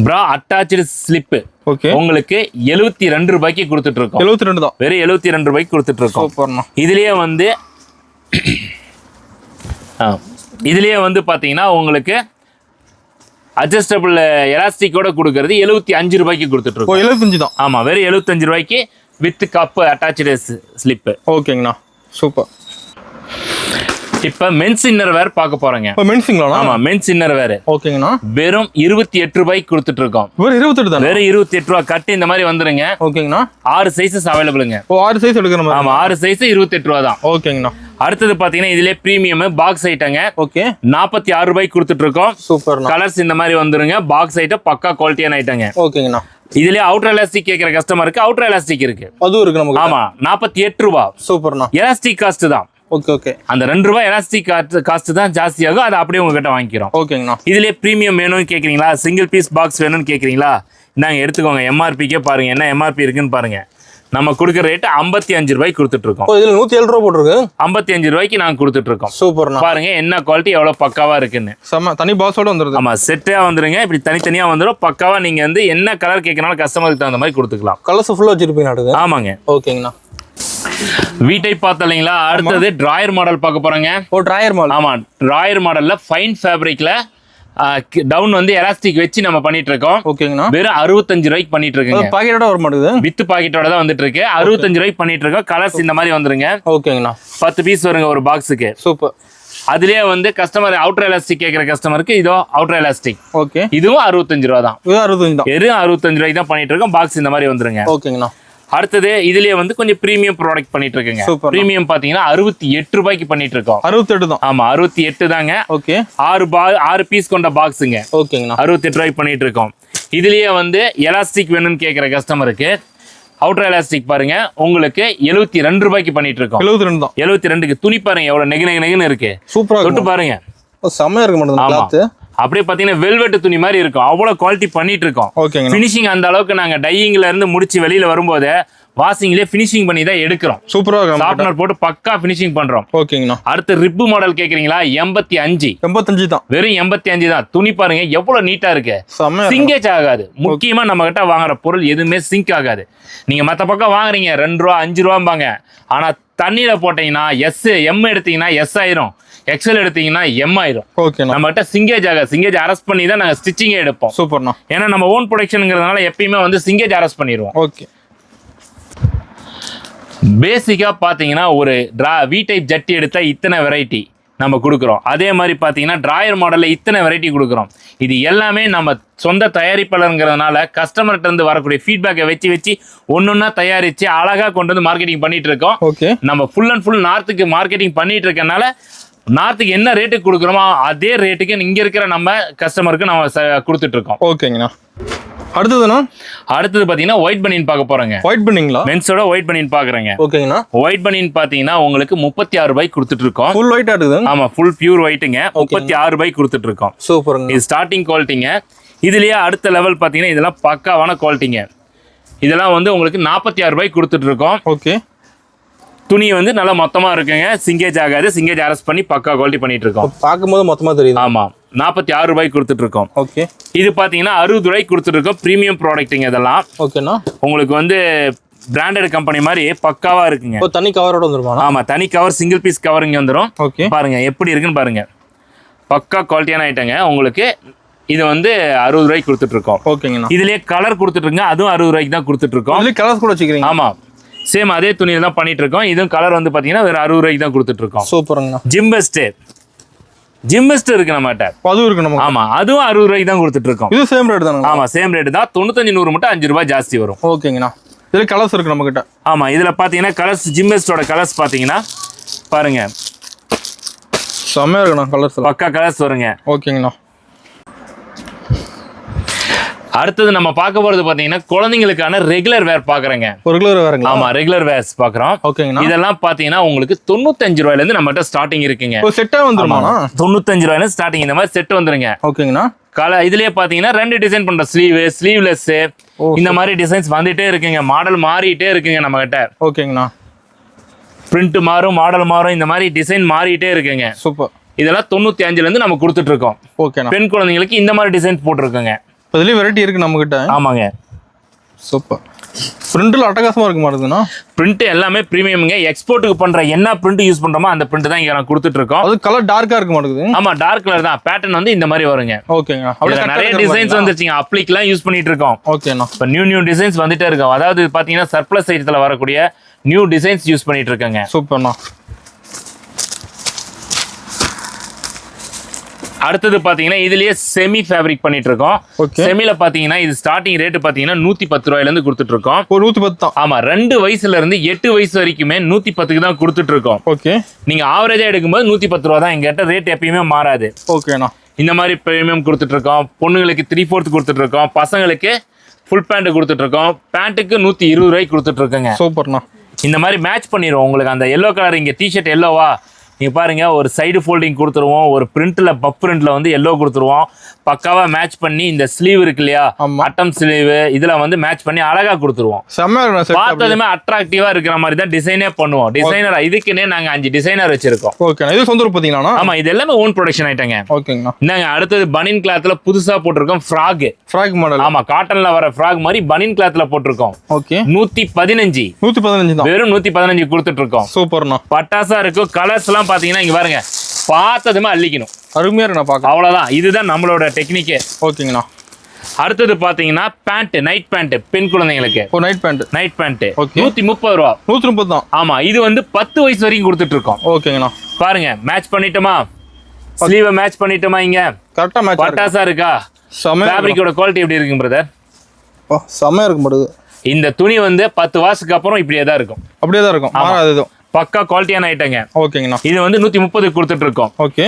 ப்ரா அட்டாச்சு ஸ்லிப்பு ஓகே உங்களுக்கு 72 ரூபாய்க்கு கொடுத்துட்ருக்கோம். 72 தான். வெறும் 72 ரூபாய்க்கு கொடுத்துட்ருக்கோம். சூப்பர்ண்ணா. இதுலேயே வந்து பார்த்தீங்கன்னா உங்களுக்கு அட்ஜஸ்டபிள் எலாஸ்டிக்கோட கொடுக்கறது 75 ரூபாய்க்கு கொடுத்துட்ருக்கோம். 75 தான். ஆமாம், வெறும் 75 ரூபாய்க்கு வித் கப்பு அட்டாச்சு ஸ்லிப்பு. ஓகேங்கண்ணா. சூப்பர். இப்போ மென்ஸ் இன்னர் வேர் பார்க்க போறேங்க. இப்போ மென்ஸுங்களா? ஆமாம், மென்ஸ் இன்னர் வேர். ஓகேங்கண்ணா. வெறும் 28 ரூபாய்க்கு கொடுத்துட்ருக்கோம். வெறும் 28 தான். வெறும் 28 ரூபா கட்டு இந்த மாதிரி வந்துருங்க. ஓகேங்கண்ணா. 6 சைஸஸ் அவைலபிளுங்க. ஓ, 6 சைஸ் எடுக்கணும். ஆமாம், 6 சைஸ் 28 ரூபா தான். ஓகேங்கண்ணா. அடுத்தது பாத்தீங்கன்னா இதுல பிரீமியம் பாக்ஸ் ஐட்டங்க. ஓகே. 46 ரூபாய்க்கு கொடுத்துட்டு இருக்கோம். சூப்பர். கலர்ஸ் இந்த மாதிரி வந்துருங்க. பாக்ஸ் ஐட்டம் பக்கா குவாலிட்டியான ஐட்டங்க. ஓகேங்கண்ணா. இதுல அவுட்டர் எலாஸ்டிக் கேட்கிற கஸ்டமருக்கு அவுட்டர் எலாஸ்டிக் இருக்கு. அதுவும் இருக்கு நமக்கு. ஆமா, 48 ரூபா. சூப்பர்ண்ணா. எலாஸ்டிக் காஸ்ட் தான். Okay okay. அந்த 2 ரூபாய் எலாஸ்டிக் காஸ்ட் தான் ஜாஸ்தி ஆகும். அதை அப்படியே உங்ககிட்ட வாங்கிக்கிறோம். ஓகேங்கண்ணா. இதுல பிரீமியம் வேணும்னு கேக்குறீங்களா, சிங்கிள் பீஸ் பாக்ஸ் வேணும்னு கேக்குறீங்களா, இந்தாங்க எடுத்துக்கோங்க. எம்ஆர்பிக்கே பாருங்க என்ன எம்ஆர்பி இருக்குன்னு பாருங்க. நம்ம கொடுக்குற ரேட்டு 55 ரூபாய்க்கு கொடுத்துட்டு இருக்கோம். இதுல 107 ரூபா போட்டுருக்கு. 55 ரூபாய்க்கு நாங்க கொடுத்துட்டு இருக்கோம். சூப்பர்ண்ணா. பாருங்க என்ன குவாலிட்டி எவ்வளவு பக்காவா இருக்குன்னு. செம. தனி பாக்ஸோட வந்துருது. ஆமா, செட்டா வந்துருங்க. இப்படி தனித்தனியா வந்துடும். பக்காவா நீங்க வந்து என்ன கலர் கேட்கறாலும் கஸ்டமருக்கு தகுந்த மாதிரி கொடுத்துக்கலாம். கலர்ஸ் ஃபுல்லா வச்சிருப்பீங்க. ஆமாங்க. ஓகேங்கண்ணா. வீட்டை பார்த்தீங்களா, அடுத்தது டிராயர் மாடல் பார்க்க போறேங்க. ஓ, டிராயர் மாடல். ஆமா, டிராயர் மாடல்ல ஃபைன் ஃபேப்ரிக்ல டவுன் வந்து எலாஸ்டிக் வச்சு நம்ம பண்ணிட்டு இருக்கோம். ஓகேங்கண்ணா. வெறும் 65 ரூபாய்க்கு பண்ணிட்டு இருக்கோங்க. பாக்கெட்டோட வர மாட்டேங்குது. வித் பாக்கெட்டோட தான் வந்துட்டு இருக்கு. 65 ரூபாய்க்கு பண்ணிட்டு இருக்கோம். கலர்ஸ் இந்த மாதிரி வந்துருங்க. ஓகேங்கண்ணா. 10 பீஸ் வருங்க ஒரு பாக்ஸுக்கு. சூப்பர். அதுலயே வந்து கஸ்டமர் அவுட்டர் எலாஸ்டிக் கேட்கிற கஸ்டமருக்கு இதோ அவுட்டர் எலாஸ்டிக். ஓகே. இதுவும் 65 ரூபா தான். 65 தான். வெறும் 65 ரூபாய்க்கு தான் பண்ணிட்டு இருக்கோம். பாக்ஸ் இந்த மாதிரி வந்துருங்க. ஓகேங்கண்ணா. அடுத்தது இதுலயே வந்து கொஞ்சம் பிரீமியம் ப்ராடக்ட் பண்ணிட்டு இருக்குங்க. பிரீமியம் பாத்தீங்கன்னா 68 ரூபாய்க்கு பண்ணிட்டு இருக்கோம். 68 தான். ஆமா, 68 தாங்க. ஓகே. 6 பீஸ் கொண்ட பாக்ஸுங்க. ஓகேங்கண்ணா. 68 ரூபாய்க்கு பண்ணிட்டு இருக்கோம். இதுலயே வந்து எலாஸ்டிக் வேணும்னு கேட்கிற கஸ்டமருக்கு அவுட்டர் எலாஸ்டிக் பாருங்க உங்களுக்கு 72 ரூபாய்க்கு பண்ணிட்டு இருக்கோம். 72 தான். 72க்கு துணி பாருங்க எவ்வளவு நெகுன்னு இருக்கு. சூப்பரா தொட்டு பாருங்க. செமையா இருக்க மாட்டேங்குது. அப்படியே பாத்தீங்கன்னா வெல்வெட் துணி மாதிரி இருக்கும். அவ்வளவு குவாலிட்டி பண்ணிட்டு இருக்கோம். பினிஷிங் அந்த அளவுக்கு நாங்க டையிங்ல இருந்து முடிச்சு வெளியில வரும்போது வாஷிங்லயே பினிஷிங் பண்ணி தான் எடுக்கிறோம். சூப்பரா இருக்கு. சாஃப்ட்னர் போட்டு பக்கா பினிஷிங் பண்றோம். ஓகேங்கண்ணா. அடுத்து ரிப்பு மாடல் கேக்குறீங்களா, 85 தான். வெறும் 85 தான். துணி பாருங்க எவ்வளவு நீட்டா இருக்கு. சிங்கேஜ் ஆகாது. முக்கியமா நம்ம கிட்ட வாங்குற பொருள் எதுவுமே சிங்க் ஆகாது. நீங்க மத்த பக்கம் வாங்குறீங்க 2 ரூபா 5 ரூபாம்பாங்க. ஆனா தண்ணியில போட்டீங்கன்னா எம் எடுத்தீங்கன்னா எஸ் ஆயிரும், எக்ஸல் எடுத்தீங்கன்னா எம் ஆயிரும். நம்ம கிட்ட சிங்கேஜ் ஆகாது. சிங்கேஜ் அரெஸ்ட் பண்ணி தான் நாங்க ஸ்டிச்சிங்கே எடுப்போம். சூப்பர்ண்ணா. ஏன்னா நம்ம ஓன் ப்ரொடக்ஷன்ங்கிறதுனால எப்பயுமே வந்து சிங்கேஜ் அரெஸ்ட் பண்ணிடுவோம். ஓகே. பேசிக்கா பாத்தீங்கன்னா ஒரு வி டைப் ஜட்டி எடுத்தா இத்தனை வெரைட்டி நம்ம கொடுக்குறோம். அதே மாதிரி பாத்தீங்கன்னா டிராயர் மாடல்ல இத்தனை வெரைட்டி கொடுக்குறோம். இது எல்லாமே நம்ம சொந்த தயாரிப்பாளருங்கிறதுனால கஸ்டமர்கிட்ட இருந்து வரக்கூடிய ஃபீட்பேக்கை வச்சு ஒன்னொன்னா தயாரிச்சு அழகா கொண்டு வந்து மார்க்கெட்டிங் பண்ணிட்டு இருக்கோம். நம்ம ஃபுல் அண்ட் ஃபுல் நார்த்துக்கு மார்க்கெட்டிங் பண்ணிட்டு இருக்கனால நார்த்துக்கு என்ன ரேட்டுக்கு கொடுக்குறோமோ அதே ரேட்டுக்கு இங்க இருக்கிற நம்ம கஸ்டமருக்கு நம்ம கொடுத்துட்டு இருக்கோம். ஓகேங்கண்ணா. அடுத்தது பாத்தீங்கன்னா ஒயிட் பனியன் பார்க்க போறேங்க. ஒயிட் பனியன்ங்களா? மென்ஸோட ஒயிட் பனியன் பாக்குறேங்க. ஓகேங்கண்ணா. ஒயிட் பனியன் பாத்தீங்கன்னா உங்களுக்கு 36 ரூபாய்க்கு கொடுத்துட்டு இருக்கோம். ஃபுல் ஒயிட் ஆடுது. ஆமா, ஃபுல் பியூர் ஒயிட்டுங்க. 36 ரூபாய்க்கு கொடுத்துட்டு இருக்கோம். சூப்பருங்க. இது ஸ்டார்டிங் குவாலிட்டிங்க. இதுலயே அடுத்த லெவல் பாத்தீங்கன்னா இதெல்லாம் பக்காவான குவாலிட்டிங்க. இதெல்லாம் வந்து உங்களுக்கு 46 ரூபாய்க்கு கொடுத்துட்டு இருக்கோம். ஓகே. துணி வந்து நல்லா மொத்தமா இருக்குங்க. சிங்கேஜ் ஆகாது. சிங்கேஜ் அரெஸ்ட் பண்ணி பக்கா குவாலிட்டி பண்ணிட்டு இருக்கோம். பார்க்கும்போது மொத்தமா தெரியுது. ஆமா, 46 ரூபாய்க்கு கொடுத்துட்டு இருக்கோம். ஓகே. இது பாத்தீங்கன்னா 60 ரூபாய்க்கு கொடுத்துட்டு இருக்கோம். பிரீமியம் ப்ராடக்ட்டுங்க இதெல்லாம். ஓகேண்ணா. உங்களுக்கு வந்து பிராண்டட் கம்பெனி மாதிரி பக்காவா இருக்குங்க. தனி கவரோட வந்துருமா? ஆமா, தனி கவர் சிங்கிள் பீஸ் கவர் இங்க வந்துரும். ஓகே. பாருங்க எப்படி இருக்குன்னு பாருங்க. பக்கா குவாலிட்டியான ஐட்டங்க. உங்களுக்கு இது வந்து 60 ரூபாய்க்கு கொடுத்துட்டு இருக்கோம். ஓகேங்கண்ணா. இதுலயே கலர் கொடுத்துட்டு இருக்கோம். அதுவும் 60 ரூபாய்க்கு தான் கொடுத்துட்டு இருக்கோம். கலர்ஸ் கூட வச்சுக்கிறீங்க? ஆமா, சேம் அதே துணியில தான் பண்ணிட்டு இருக்கோம். இதுவும் கலர் வந்து பாத்தீங்கன்னா வேற 60 ரூபாய்க்கு தான் கொடுத்துட்டு இருக்கோம். சூப்பருங்கண்ணா. ஜிம் பெஸ்ட் இருக்கு நம்மகிட்ட. அதுவும் இருக்கு நம்ம. ஆமா, அதுவும் 60 ரூபாய்க்கு தான் கொடுத்துட்டு இருக்கோம். இது சேம் ரேட் தானே? ஆமா, சேம் ரேட் தான். 95 100 மட்டும் 5 ரூபாய் ஜாஸ்தி வரும். ஓகேங்கண்ணா. இதுல கலர்ஸ் இருக்கு நம்ம கிட்ட. ஆமா, இதுல பாத்தீங்கன்னா கலர்ஸ் ஜிம் பெஸ்டோட கலர்ஸ் பாத்தீங்கன்னா பாருங்க, செமையா இருக்குண்ணா கலர்ஸ். பக்கா கலர்ஸ் வருங்க. ஓகேங்கண்ணா. அடுத்தது நம்ம பார்க்க போறது பாத்தீங்கன்னா குழந்தைங்களுக்கான ரெகுலர் வேர் பாக்குறேங்க. ரெகுலர் வேர்ங்க. ஆமா, ரெகுலர் வேர்ஸ் பாக்குறோம். ஓகேங்கண்ணா. இதெல்லாம் பாத்தீங்கன்னா உங்களுக்கு 95 ரூபாயில இருந்து நம்மகிட்ட ஸ்டார்டிங் இருக்குங்க. ஒரு செட்டா வந்துருமாண்ணா? 95 ரூபாயில ஸ்டார்டிங் இந்த மாதிரி செட் வந்துருங்க. ஓகேங்கண்ணா. இதுலயே பாத்தீங்கன்னா 2 டிசைன் பண்ற ஸ்லீவ்லெஸ் இந்த மாதிரி டிசைன்ஸ் வந்துட்டே இருக்குங்க. மாடல் மாறிட்டே இருக்குங்க நம்ம கிட்ட. ஓகேங்கண்ணா. பிரிண்ட் மாறும், மாடல் மாறும், இந்த மாதிரி டிசைன் மாறிட்டே இருக்குங்க. சூப்பர். இதெல்லாம் 95ல இருந்து நம்ம கொடுத்துட்டு இருக்கோம். ஓகேண்ணா. பெண் குழந்தைங்களுக்கு இந்த மாதிரி டிசைன் போட்டுருக்கோங்க. இதுலயும் வெரைட்டி இருக்கு நம்ம கிட்ட. ஆமாங்க. சூப்பர். பிரிண்ட்ல அட்டகாசமா இருக்கு மாறுதுண்ணா. பிரிண்ட் எல்லாமே பிரீமியம்ங்க. எக்ஸ்போர்ட்டுக்கு பண்ற என்ன பிரிண்ட் யூஸ் பண்றோமோ அந்த பிரிண்ட் தான் இங்க நான் கொடுத்துட்டு இருக்கோம். அது கலர் டார்க்கா இருக்க மாட்டேங்குது. ஆமா, டார்க் கலர் தான். பேட்டர்ன் வந்து இந்த மாதிரி வருங்க. ஓகேங்க. அதுல நிறைய டிசைன்ஸ் வந்துருச்சுங்க. அப்ளிக்லாம் யூஸ் பண்ணிட்டு இருக்கோம். ஓகேண்ணா. இப்போ நியூ டிசைன்ஸ் வந்துட்டே இருக்கும். அதாவது பாத்தீங்கன்னா சர்ப்ளஸ் ஐட்டத்துல வரக்கூடிய நியூ டிசைன்ஸ் யூஸ் பண்ணிட்டு இருக்காங்க. சூப்பர்ண்ணா. அடுத்தது பாத்தீங்கன்னா இதுலயே செமி ஃபேப்ரிக் பண்ணிட்டு இருக்கோம். செமில பாத்தீங்கன்னா இது ஸ்டார்டிங் ரேட் பாத்தீங்கன்னா 110 ரூபாயில இருந்து கொடுத்துட்டு இருக்கோம். 110 தான். ஆமா, 2 வயசுல இருந்து 8 வயசு வரைக்குமே 110க்கு தான் கொடுத்துட்டு இருக்கோம். ஓகே. நீங்க ஆவரேஜா எடுக்கும்போது 110 ரூபா தான். எங்கிட்ட ரேட் எப்பயுமே மாறாது. ஓகேண்ணா. இந்த மாதிரி பிரீமியம் கொடுத்துட்டு இருக்கோம். பொண்ணுங்களுக்கு 3/4 கொடுத்துட்டு இருக்கோம். பசங்களுக்கு ஃபுல் பேண்ட் கொடுத்துட்டு இருக்கோம். பேண்ட்டுக்கு 120 ரூபாய்க்கு கொடுத்துட்டு இருக்கோங்க. சூப்பர்ண்ணா. இந்த மாதிரி மேட்ச் பண்ணிடுவோம். உங்களுக்கு அந்த எல்லோ கலர் இங்க டிஷர்ட் எல்லோவா, நீங்க பாருங்க, ஒரு சைடு ஃபோல்டிங் கொடுத்துருவோம். ஒரு பிரிண்ட்ல பப் பிரிண்ட்ல வந்து எல்லோ கொடுத்துருவோம். பக்காவா மேட்ச் பண்ணி இந்த ஸ்லீவ் இருக்கு இல்லையா, அட்டம் ஸ்லீவ், இதுல வந்து மேட்ச் பண்ணி அழகா கொடுத்துருவோம். பார்த்ததுமே அட்ராக்டிவா இருக்கிற மாதிரி தான் டிசைனே பண்ணுவோம். டிசைனர் இதுக்குன்னே நாங்க 5 டிசைனர் வச்சிருக்கோம். ஓகே. இது சொந்த பாத்தீங்களா? ஆமா, இது எல்லாமே ஓன் ப்ரொடக்ஷன் ஐட்டங்க. ஓகேங்க. இந்தாங்க அடுத்தது பனின் கிளாத்ல புதுசா போட்டிருக்கோம். Frock model. ஆமா, காட்டன்ல வர ஃப்ராக் மாதிரி பனின் கிளாத்ல போட்டிருக்கோம். ஓகே. 115 தான். வெறும் 115 கொடுத்துட்டு இருக்கோம். சூப்பர்ண்ணா. பட்டாசா இருக்கும். கலர்ஸ் எல்லாம் பாத்தீங்கன்னா இங்க பாருங்க, பார்த்ததுமே அள்ளிக்கணும். அருமையா இருக்கு. நான் பார்க்க அவ்வளவுதான். இதுதான் நம்மளோட டெக்னிக்கே. ஓகேங்கண்ணா. அடுத்தது பாத்தீங்கன்னா பேண்ட், நைட் பேண்ட், பெண் குழந்தைங்களுக்கு. Night pant. 130 ரூபா. 130 தான். ஆமா, இது வந்து 10 வயசு வரைக்கும் கொடுத்துட்டு இருக்கோம். ஓகேங்கண்ணா. பாருங்க, மேட்ச் பண்ணிட்டோமா, ஸ்லீவ் மேட்ச் பண்ணிட்டோமா, இங்க கரெக்ட்டா மேட்ச். பட்டாசா இருக்கா? ஃபேப்ரிக்கோட குவாலிட்டி எப்படி இருக்கு பிரதர்? செமையா இருக்கு மாடுது. இந்த துணி வந்து 10 வாஷுக்கு அப்புறம் இப்படியே தான் இருக்கும். அப்படியே தான் இருக்கும். மாறாது. பக்கா குவாலிட்டியான ஐட்டங்க. ஓகேங்கண்ணா. இது வந்து 130 கொடுத்துட்டு இருக்கோம். ஓகே.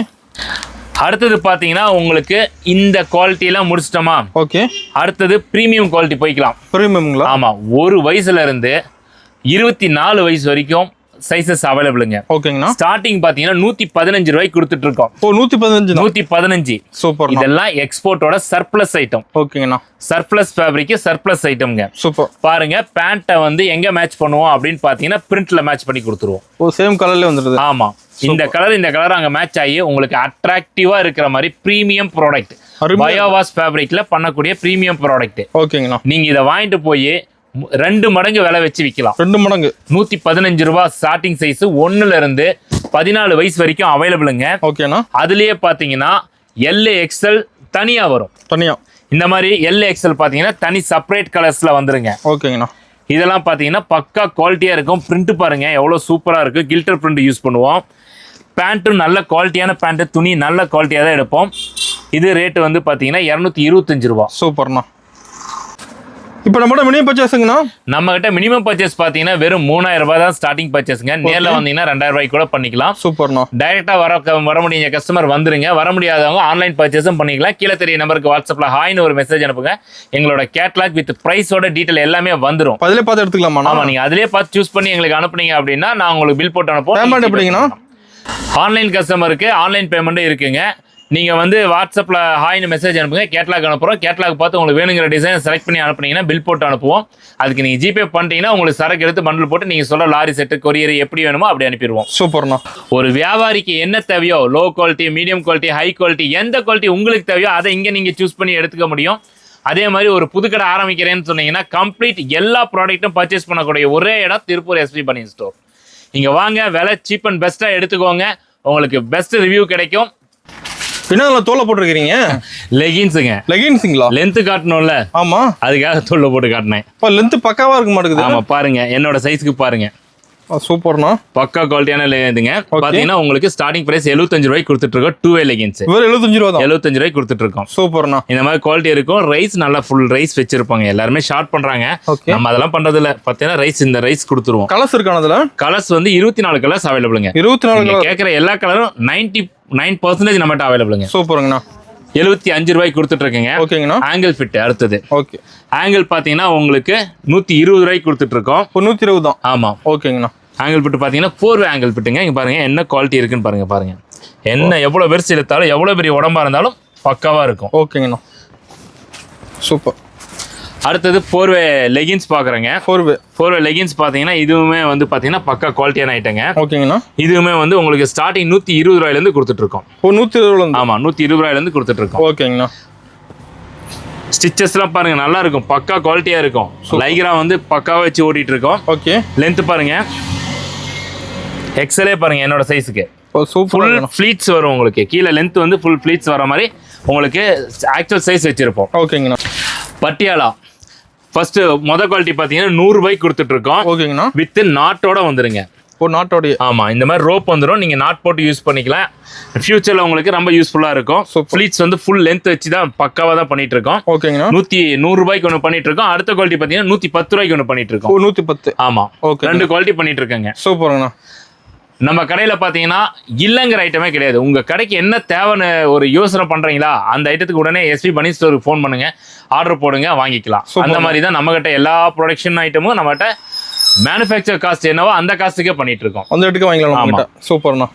அடுத்தது பாத்தீங்கன்னா உங்களுக்கு இந்த குவாலிட்டி எல்லாம் முடிச்சிட்டோமா? ஓகே. அடுத்தது பிரீமியம் குவாலிட்டி போய்க்கலாம். பிரீமியம்ங்களா? ஆமா, 1 வயசுல இருந்து 24 வயசு வரைக்கும் சைஸஸ் அவைலபிளுங்க. ஓகேங்கண்ணா. ஸ்டார்டிங் பாத்தீங்கன்னா 115 ரூபாய்க்கு கொடுத்துட்டு இருக்கோம். 115. சூப்பர். இதெல்லாம் எக்ஸ்போர்ட்டோட சர்ப்ளஸ் ஐட்டம். ஓகேங்கண்ணா. சர்ப்ளஸ் ஃபேப்ரிக், சர்ப்ளஸ் ஐட்டம்ங்க. சூப்பர். பாருங்க, பேண்ட்டை வந்து எங்க மேட்ச் பண்ணுவோம் அப்படின்னு பாத்தீங்கன்னா பிரிண்ட்ல மேட்ச் பண்ணி கொடுத்துருவோம். சேம் கலர்ல வந்துருது. ஆமா, இந்த கலர் அங்க மேட்ச் ஆகி உங்களுக்கு அட்ராக்டிவா இருக்கிற மாதிரி பிரீமியம் ப்ராடக்ட். பயோவாஸ் ஃபேப்ரிக்ல பண்ணக்கூடிய பிரீமியம் ப்ராடக்ட். ஓகேங்கண்ணா. நீங்க இதை வாங்கிட்டு போய் 2 மடங்கு விலை வச்சு விற்கலாம். 2 மடங்கு. 115 ரூபாய் ஸ்டார்டிங் சைஸ். 1ல இருந்து 14 வயசு வரைக்கும் அவைலபிளுங்க. ஓகேண்ணா. அதுலயே பாத்தீங்கன்னா LXL தனியா வரும். தனியா இந்த மாதிரி LXL பாத்தீங்கன்னா தனி செப்பரேட் கலர்ஸ்ல வந்துருங்க. ஓகேங்கண்ணா. இதெல்லாம் பாத்தீங்கன்னா பக்கா குவாலிட்டியா இருக்கும். பிரிண்ட் பாருங்க எவ்வளவு சூப்பரா இருக்கு. கில்டர் பிரிண்ட் யூஸ் பண்ணுவோம். பேண்ட்டும் நல்ல குவாலிட்டியான பேண்ட், துணி நல்ல குவாலிட்டியா தான் எடுப்போம். இது ரேட் வந்து பாத்தீங்கன்னா 225 ரூபாய். சூப்பர்ண்ணா. இப்போ நம்மளோட மினிமம் பர்ச்சேஸ்ங்கண்ணா, நம்ம கிட்ட மினிமம் பர்ச்சேஸ் பாத்தீங்கன்னா வெறும் 3000 ரூபாய் தான் ஸ்டார்டிங் பர்ச்சேஸ்ங்க. நேர்ல வந்தீங்கன்னா 2000 ரூபாய்க்கு கூட பண்ணிக்கலாம். சூப்பர்ண்ணா. டைரக்டா வர முடிஞ்ச கஸ்டமர் வந்துருங்க. வர முடியாதவங்க ஆன்லைன் பர்ச்சேஸும் பண்ணிக்கலாம். கீழே தெரிய நம்பருக்கு வாட்ஸ்அப்ல ஹாய்னு ஒரு மெசேஜ் அனுப்புங்க. எங்களோட கேட்லாக் வித் பிரைஸோட டீடைல் எல்லாமே வந்துரும். அதிலே பார்த்து எடுத்துக்கலாமா? ஆமா, நீங்க அதிலே பார்த்து சூஸ் பண்ணி எங்களுக்கு அனுப்புனீங்க அப்படின்னா நான் உங்களுக்கு பில் போட்டு அனுப்புவோம். பேமெண்ட் எப்படிங்கண்ணா? ஆன்லைன் கஸ்டமருக்கு ஆன்லைன் பேமெண்ட்டும் இருக்குங்க. நீங்க வந்து வாட்ஸ்அப்ல ஹாய்னு மெசேஜ் அனுப்புங்க. கேட்லாக் அனுப்புறோம். கேட்லாக் பார்த்து உங்களுக்கு வேணுங்கிற டிசைன் செலக்ட் பண்ணி அனுப்புனீங்கன்னா பில் போட்டு அனுப்புவோம். அதுக்கு நீங்க ஜிபே பண்ணிட்டீங்கன்னா உங்களுக்கு சரக்கு எடுத்து பண்டில் போட்டு நீங்க சொல்ல லாரி செட்டு, கொரியர் எப்படி வேணுமோ அப்படி அனுப்பிடுவோம். சூப்பர்ண்ணா. ஒரு வியாபாரிக்கு என்ன தேவையோ, low quality, medium quality, high quality, எந்த குவாலிட்டி உங்களுக்கு தேவையோ அதை இங்க நீங்க சூஸ் பண்ணி எடுத்துக்க முடியும். அதே மாதிரி ஒரு புதுக்கடை ஆரம்பிக்கிறேன்னு சொன்னீங்கன்னா கம்ப்ளீட் எல்லா ப்ராடக்ட்டும் பர்ச்சேஸ் பண்ணக்கூடிய ஒரே இடம் திருப்பூர் SP பனியன் ஸ்டோர். இங்க வாங்க, விலை சீப் அண்ட் பெஸ்டா எடுத்துக்கோங்க. உங்களுக்கு பெஸ்ட் ரிவ்யூ கிடைக்கும். என்ன அதில் தோலை போட்டிருக்கிறீங்க? லெகின்ஸுங்க. லெகின்ஸுங்களா? லென்த்து காட்டணும்ல, ஆமா, அதுக்காக தோல்ல போட்டு காட்டினேன். இப்போ லென்த்து பக்காவா இருக்க மாட்டேங்குது. ஆமா பாருங்க, என்னோட சைஸ்க்கு பாருங்க, சூப்பர்ண்ணா. பக்கா குவாலிட்டியான இதுங்க. பாத்தீங்கன்னா உங்களுக்கு ஸ்டார்டிங் பிரைஸ் 75 ரூபாய்க்கு கொடுத்துட்டு இருக்கோம். 2 வே லெகின்ஸ் வெறும் 75 ரூபா தான். 75 ரூபாய்க்கு கொடுத்துட்டு இருக்கோம். சூப்பர்ண்ணா. இந்த மாதிரி குவாலிட்டி இருக்கும். ரைஸ் நல்லா ஃபுல் ரைஸ் வச்சிருப்பாங்க. எல்லாருமே ஷார்ட் பண்றாங்க, நம்ம அதெல்லாம் பண்றது இல்ல. பாத்தீங்கன்னா ரைஸ், இந்த ரைஸ் கொடுத்துருவோம். கலர்ஸ் இருக்கானதுல? கலர்ஸ் வந்து 24 கலர்ஸ் அவைலபிளுங்க. 24 கலர் கேட்குற எல்லா கலரும் 99% நம்மகிட்ட அவைலபிளுங்க. சூப்பருங்கண்ணா. 75 ரூபாய்க்கு கொடுத்துட்டு இருக்கேங்க. ஓகேங்கண்ணா. ஆங்கிள் ஃபிட் அடுத்தது. ஓகே. ஆங்கிள் பாத்தீங்கன்னா உங்களுக்கு 120 ரூபாய்க்கு கொடுத்துட்டு இருக்கோம். 120 தான். ஆமா. ஓகேங்கண்ணா. ஆங்கிள் ஃபிட் பாத்தீங்கன்னா 4 வே ஆங்கிள் ஃபிட்டுங்க. இங்க பாருங்க என்ன குவாலிட்டி இருக்குன்னு பாருங்க. என்ன எவ்வளவு பெருசு எடுத்தாலும் எவ்வளவு பெரிய உடம்பா இருந்தாலும் பக்காவா இருக்கும். ஓகேங்கண்ணா. சூப்பர். அடுத்தது 4 வே லெகின்ஸ் பாக்குறேங்க. 4 வே லெகின்ஸ் பாத்தீங்கன்னா இதுவுமே வந்து பாத்தீங்கன்னா பக்கா குவாலிட்டியான ஐட்டங்க. ஓகேங்கண்ணா. இதுவுமே வந்து உங்களுக்கு ஸ்டார்டிங் 120 ரூபாயில இருந்து கொடுத்துட்டு இருக்கோம். 120 ஆமா, 120 ரூபாயில இருந்து கொடுத்துட்டு இருக்கோம். ஓகேங்கண்ணா. ஸ்டிச்சஸ்லாம் பாருங்க நல்லா இருக்கும், பக்கா குவாலிட்டியா இருக்கும். லைக்ரா வந்து பக்காவா வச்சு ஓட்டிட்டு இருக்கோம். ஓகே. லென்த் பாருங்க, எக்ஸலே பாருங்க என்னோட சைஸுக்கு. ஃபுல் ஃப்ளீட்ஸ் வரும் உங்களுக்கு. கீழே லென்த் வந்து ஃபுல் ஃப்ளீட்ஸ் வர மாதிரி உங்களுக்கு ஆக்சுவல் சைஸ் வச்சிருப்போம். ஓகேங்கண்ணா. பட்டியாலா ஃபர்ஸ்ட் குவாலிட்டி பாத்தீங்கன்னா 100 ரூபாய்க்கு கொடுத்துட்டு இருக்கோம். ஓகேங்கண்ணா. வித் நாட்டோட வந்துருங்க. நாட்டோட. ஆமா, இந்த மாதிரி ரோப் வந்துடும். நீங்க நாட் போட்டு யூஸ் பண்ணிக்கலாம். ஃபியூச்சர்ல உங்களுக்கு ரொம்ப யூஸ்ஃபுல்லா இருக்கும். ஃப்ளீட்ஸ் வந்து ஃபுல் லென்த் வச்சு தான் பக்காவா தான் பண்ணிட்டு இருக்கோம். ஓகேங்கண்ணா. 100 ரூபாய்க்கு ஒன்று பண்ணிட்டு இருக்கோம். அடுத்த குவாலிட்டி பாத்தீங்கன்னா 110 ரூபாய்க்கு ஒன்று பண்ணிட்டு இருக்கோம். 110. ஆமா. ஓகே. 2 குவாலிட்டி பண்ணிட்டு இருக்கேங்க. சூப்பர்ண்ணா. நம்ம கடையில பாத்தீங்கன்னா இல்லங்கிற ஐட்டமே கிடையாது. உங்க கடைக்கு என்ன தேவைன்னு ஒரு யோசனை பண்றீங்களா, அந்த ஐட்டத்துக்கு உடனே எஸ்பி பனி ஸ்டோருக்கு ஃபோன் பண்ணுங்க, ஆர்டர் போடுங்க, வாங்கிக்கலாம். அந்த மாதிரி தான் நம்ம கிட்ட எல்லா ப்ரொடக்ஷன் ஐட்டமும் நம்மகிட்ட மேனுஃபேக்சர் காஸ்ட் என்னவோ அந்த காஸ்ட்டுக்கே பண்ணிட்டு இருக்கோம். அந்த இடத்துக்கு வாங்கிக்கலாம். சூப்பர்ண்ணா.